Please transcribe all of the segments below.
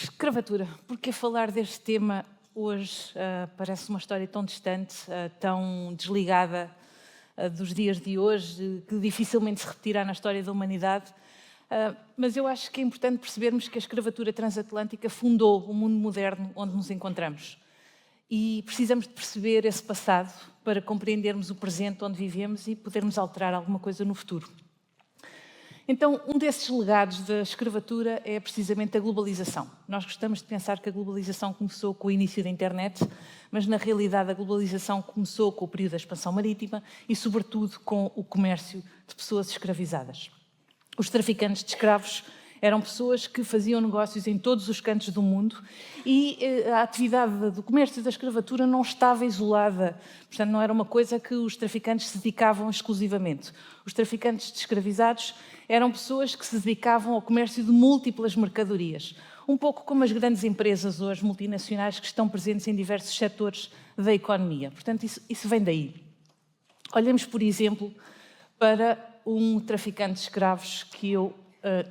Escravatura. Por que falar deste tema hoje? Parece uma história tão distante, tão desligada dos dias de hoje, que dificilmente se repetirá na história da humanidade. Mas eu acho que é importante percebermos que a escravatura transatlântica fundou o mundo moderno onde nos encontramos. E precisamos de perceber esse passado para compreendermos o presente onde vivemos e podermos alterar alguma coisa no futuro. Então, um desses legados da escravatura é precisamente a globalização. Nós gostamos de pensar que a globalização começou com o início da internet, mas na realidade a globalização começou com o período da expansão marítima e, sobretudo, com o comércio de pessoas escravizadas. Os traficantes de escravos eram pessoas que faziam negócios em todos os cantos do mundo e a atividade do comércio da escravatura não estava isolada. Portanto, não era uma coisa que os traficantes se dedicavam exclusivamente. Os traficantes de escravizados eram pessoas que se dedicavam ao comércio de múltiplas mercadorias. Um pouco como as grandes empresas hoje multinacionais que estão presentes em diversos setores da economia. Portanto, isso vem daí. Olhemos, por exemplo, para um traficante de escravos que eu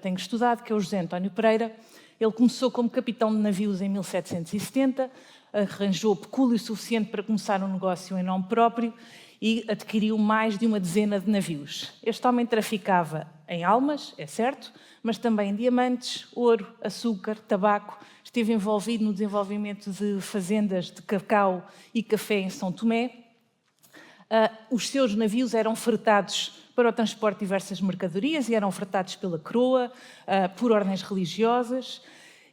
tenho estudado, que é o José António Pereira. Ele começou como capitão de navios em 1770, arranjou pecúlio suficiente para começar um negócio em nome próprio e adquiriu mais de uma dezena de navios. Este homem traficava em almas, é certo, mas também em diamantes, ouro, açúcar, tabaco. Esteve envolvido no desenvolvimento de fazendas de cacau e café em São Tomé. Os seus navios eram fretados para o transporte de diversas mercadorias e eram fretados pela coroa, por ordens religiosas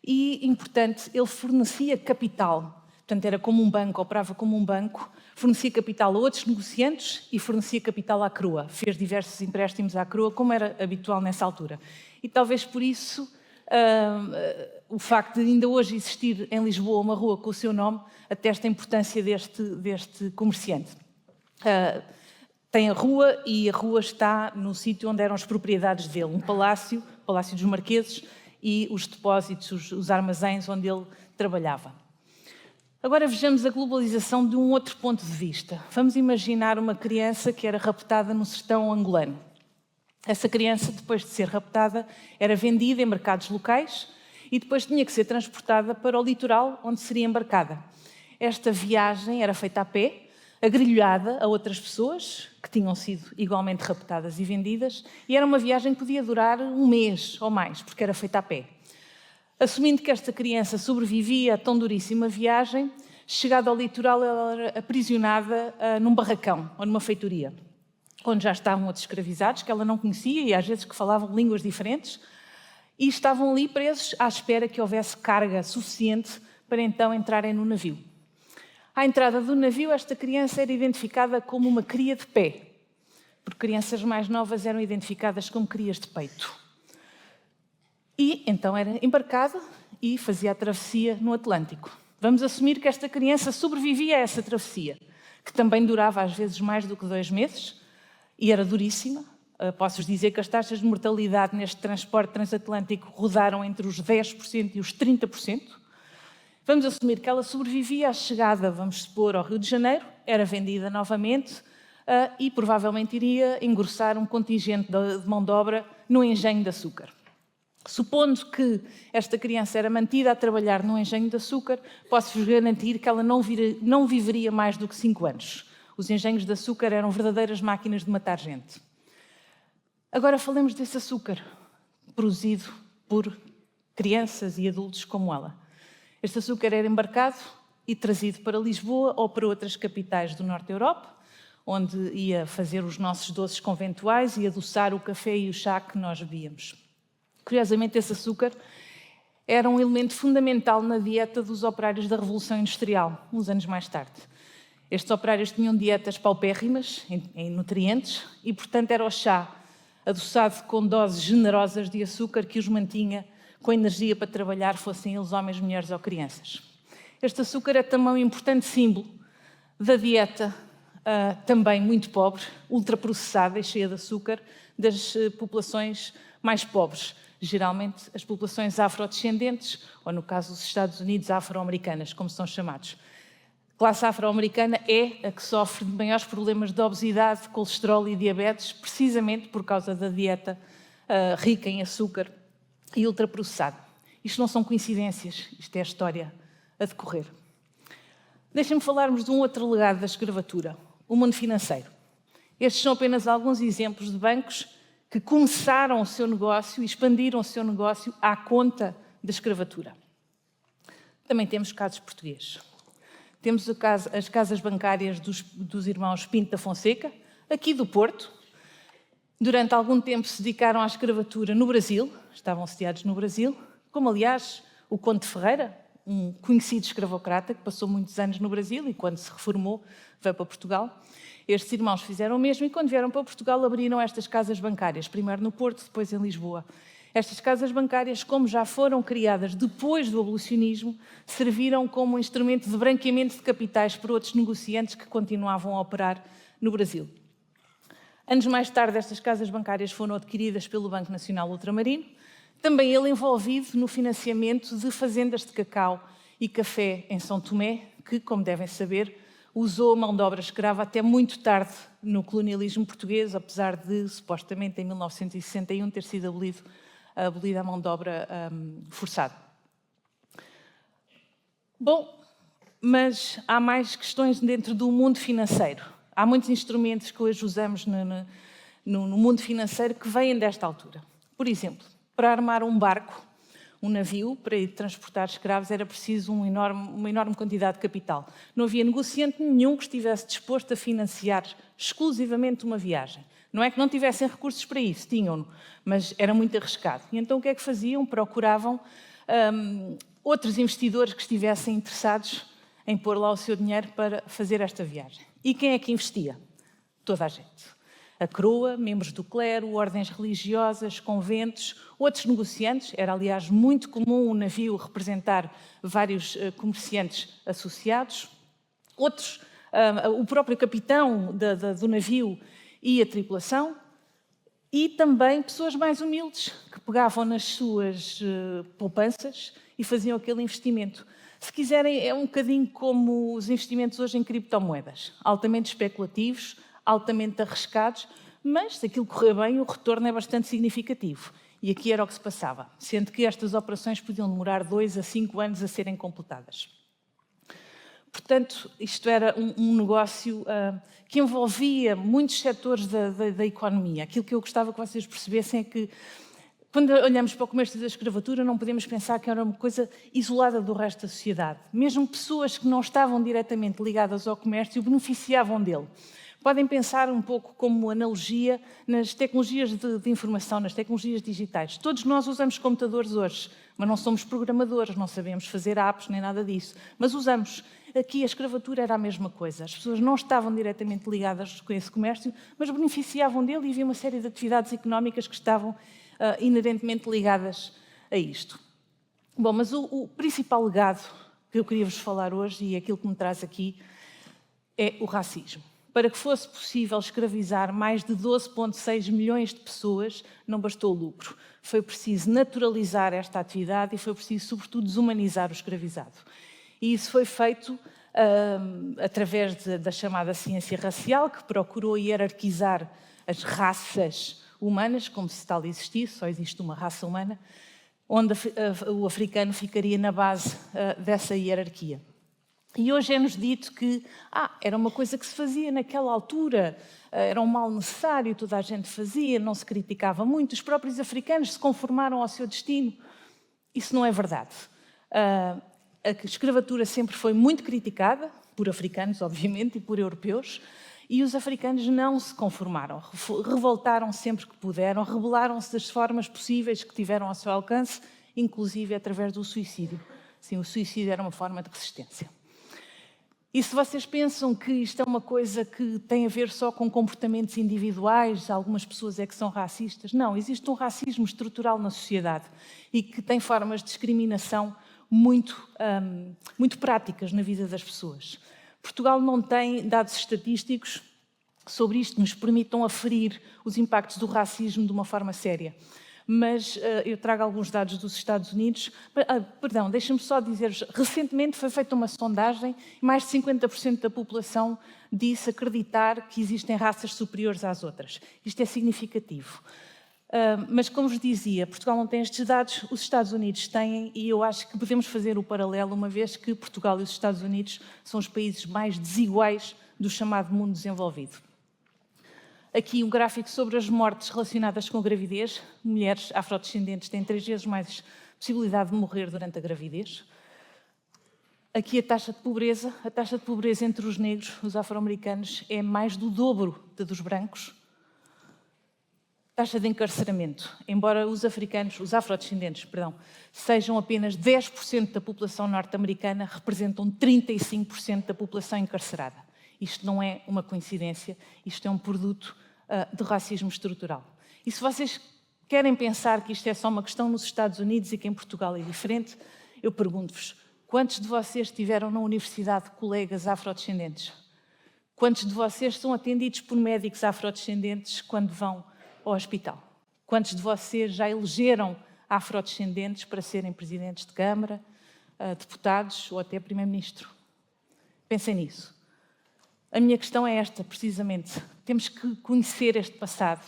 e, importante, ele fornecia capital. Portanto, era como um banco, operava como um banco, fornecia capital a outros negociantes e fornecia capital à coroa. Fez diversos empréstimos à coroa, como era habitual nessa altura. E talvez por isso o facto de ainda hoje existir em Lisboa uma rua com o seu nome atesta a importância deste comerciante. Tem a rua e a rua está no sítio onde eram as propriedades dele, um palácio, o Palácio dos Marqueses, e os depósitos, os armazéns onde ele trabalhava. Agora vejamos a globalização de um outro ponto de vista. Vamos imaginar uma criança que era raptada no sertão angolano. Essa criança, depois de ser raptada, era vendida em mercados locais e depois tinha que ser transportada para o litoral onde seria embarcada. Esta viagem era feita a pé, agrilhoada a outras pessoas que tinham sido igualmente raptadas e vendidas, e era uma viagem que podia durar um mês ou mais, porque era feita a pé. Assumindo que esta criança sobrevivia a tão duríssima viagem, chegada ao litoral, ela era aprisionada num barracão ou numa feitoria, onde já estavam outros escravizados, que ela não conhecia e às vezes que falavam línguas diferentes, e estavam ali presos à espera que houvesse carga suficiente para então entrarem no navio. À entrada do navio, esta criança era identificada como uma cria de pé, porque crianças mais novas eram identificadas como crias de peito. E então era embarcada e fazia a travessia no Atlântico. Vamos assumir que esta criança sobrevivia a essa travessia, que também durava às vezes mais do que 2 meses e era duríssima. Posso-vos dizer que as taxas de mortalidade neste transporte transatlântico rodaram entre os 10% e os 30%. Vamos assumir que ela sobrevivia à chegada, vamos supor, ao Rio de Janeiro, era vendida novamente e provavelmente iria engrossar um contingente de mão de obra no engenho de açúcar. Supondo que esta criança era mantida a trabalhar no engenho de açúcar, posso-vos garantir que ela não viveria mais do que 5 anos. Os engenhos de açúcar eram verdadeiras máquinas de matar gente. Agora falemos desse açúcar, produzido por crianças e adultos como ela. Este açúcar era embarcado e trazido para Lisboa ou para outras capitais do norte da Europa, onde ia fazer os nossos doces conventuais e adoçar o café e o chá que nós bebíamos. Curiosamente, esse açúcar era um elemento fundamental na dieta dos operários da Revolução Industrial, uns anos mais tarde. Estes operários tinham dietas paupérrimas em nutrientes e, portanto, era o chá adoçado com doses generosas de açúcar que os mantinha com energia para trabalhar, fossem eles homens, mulheres ou crianças. Este açúcar é também um importante símbolo da dieta, também muito pobre, ultraprocessada e cheia de açúcar, das populações mais pobres, geralmente as populações afrodescendentes, ou no caso dos Estados Unidos, afro-americanas, como são chamados. A classe afro-americana é a que sofre de maiores problemas de obesidade, colesterol e diabetes, precisamente por causa da dieta rica em açúcar e ultraprocessado. Isto não são coincidências, isto é a história a decorrer. Deixem-me falarmos de um outro legado da escravatura, o mundo financeiro. Estes são apenas alguns exemplos de bancos que começaram o seu negócio e expandiram o seu negócio à conta da escravatura. Também temos casos portugueses. Temos as casas bancárias dos irmãos Pinto da Fonseca, aqui do Porto. Durante algum tempo se dedicaram à escravatura no Brasil, estavam sediados no Brasil, como aliás o Conde Ferreira, um conhecido escravocrata que passou muitos anos no Brasil e quando se reformou veio para Portugal. Estes irmãos fizeram o mesmo e quando vieram para Portugal abriram estas casas bancárias, primeiro no Porto, depois em Lisboa. Estas casas bancárias, como já foram criadas depois do abolicionismo, serviram como um instrumento de branqueamento de capitais para outros negociantes que continuavam a operar no Brasil. Anos mais tarde, estas casas bancárias foram adquiridas pelo Banco Nacional Ultramarino, também ele envolvido no financiamento de fazendas de cacau e café em São Tomé, que, como devem saber, usou mão de obra escrava até muito tarde no colonialismo português, apesar de, supostamente, em 1961 ter sido abolida a mão de obra forçada. Bom, mas há mais questões dentro do mundo financeiro. Há muitos instrumentos que hoje usamos no mundo financeiro que vêm desta altura. Por exemplo, para armar um barco, um navio, para ir transportar escravos, era preciso uma enorme quantidade de capital. Não havia negociante nenhum que estivesse disposto a financiar exclusivamente uma viagem. Não é que não tivessem recursos para isso, tinham-no, mas era muito arriscado. E então o que é que faziam? Procuravam outros investidores que estivessem interessados em pôr lá o seu dinheiro para fazer esta viagem. E quem é que investia? Toda a gente. A coroa, membros do clero, ordens religiosas, conventos, outros negociantes. Era, aliás, muito comum um navio representar vários comerciantes associados. Outros, o próprio capitão do navio e a tripulação. E também pessoas mais humildes, que pegavam nas suas poupanças e faziam aquele investimento. Se quiserem, é um bocadinho como os investimentos hoje em criptomoedas. Altamente especulativos, altamente arriscados, mas se aquilo correr bem, o retorno é bastante significativo. E aqui era o que se passava, sendo que estas operações podiam demorar 2 a 5 anos a serem completadas. Portanto, isto era um negócio que envolvia muitos setores da economia. Aquilo que eu gostava que vocês percebessem é que, quando olhamos para o comércio da escravatura, não podemos pensar que era uma coisa isolada do resto da sociedade. Mesmo pessoas que não estavam diretamente ligadas ao comércio beneficiavam dele. Podem pensar um pouco como analogia nas tecnologias de informação, nas tecnologias digitais. Todos nós usamos computadores hoje, mas não somos programadores, não sabemos fazer apps nem nada disso. Mas usamos. Aqui a escravatura era a mesma coisa. As pessoas não estavam diretamente ligadas com esse comércio, mas beneficiavam dele e havia uma série de atividades económicas que estavam inerentemente ligadas a isto. Bom, mas o principal legado que eu queria vos falar hoje, e aquilo que me traz aqui, é o racismo. Para que fosse possível escravizar mais de 12,6 milhões de pessoas, não bastou o lucro. Foi preciso naturalizar esta atividade e foi preciso, sobretudo, desumanizar o escravizado. E isso foi feito através da chamada ciência racial, que procurou hierarquizar as raças humanas, como se tal existisse, só existe uma raça humana, onde o africano ficaria na base dessa hierarquia. E hoje é-nos dito que era uma coisa que se fazia naquela altura, era um mal necessário, toda a gente fazia, não se criticava muito, os próprios africanos se conformaram ao seu destino. Isso não é verdade. A escravatura sempre foi muito criticada, por africanos, obviamente, e por europeus, e os africanos não se conformaram, revoltaram sempre que puderam, rebelaram-se das formas possíveis que tiveram ao seu alcance, inclusive através do suicídio. Sim, o suicídio era uma forma de resistência. E se vocês pensam que isto é uma coisa que tem a ver só com comportamentos individuais, algumas pessoas é que são racistas, não, existe um racismo estrutural na sociedade e que tem formas de discriminação muito práticas na vida das pessoas. Portugal não tem dados estatísticos sobre isto que nos permitam aferir os impactos do racismo de uma forma séria. Mas eu trago alguns dados dos Estados Unidos. Perdão, deixem-me só dizer-vos, recentemente foi feita uma sondagem e mais de 50% da população disse acreditar que existem raças superiores às outras. Isto é significativo. Mas, como vos dizia, Portugal não tem estes dados, os Estados Unidos têm, e eu acho que podemos fazer o paralelo, uma vez que Portugal e os Estados Unidos são os países mais desiguais do chamado mundo desenvolvido. Aqui um gráfico sobre as mortes relacionadas com a gravidez. Mulheres afrodescendentes têm 3 vezes mais possibilidade de morrer durante a gravidez. Aqui a taxa de pobreza entre os negros, os afro-americanos, é mais do dobro da dos brancos. Taxa de encarceramento. Embora os afrodescendentes, sejam apenas 10% da população norte-americana, representam 35% da população encarcerada. Isto não é uma coincidência, isto é um produto de racismo estrutural. E se vocês querem pensar que isto é só uma questão nos Estados Unidos e que em Portugal é diferente, eu pergunto-vos, quantos de vocês tiveram na universidade colegas afrodescendentes? Quantos de vocês são atendidos por médicos afrodescendentes quando vão ao hospital? Quantos de vocês já elegeram afrodescendentes para serem presidentes de Câmara, deputados ou até primeiro-ministro? Pensem nisso. A minha questão é esta, precisamente. Temos que conhecer este passado,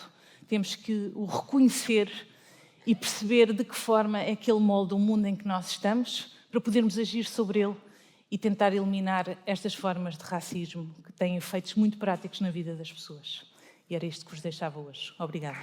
temos que o reconhecer e perceber de que forma é que ele molda o mundo em que nós estamos, para podermos agir sobre ele e tentar eliminar estas formas de racismo que têm efeitos muito práticos na vida das pessoas. E era isto que vos deixava hoje. Obrigada.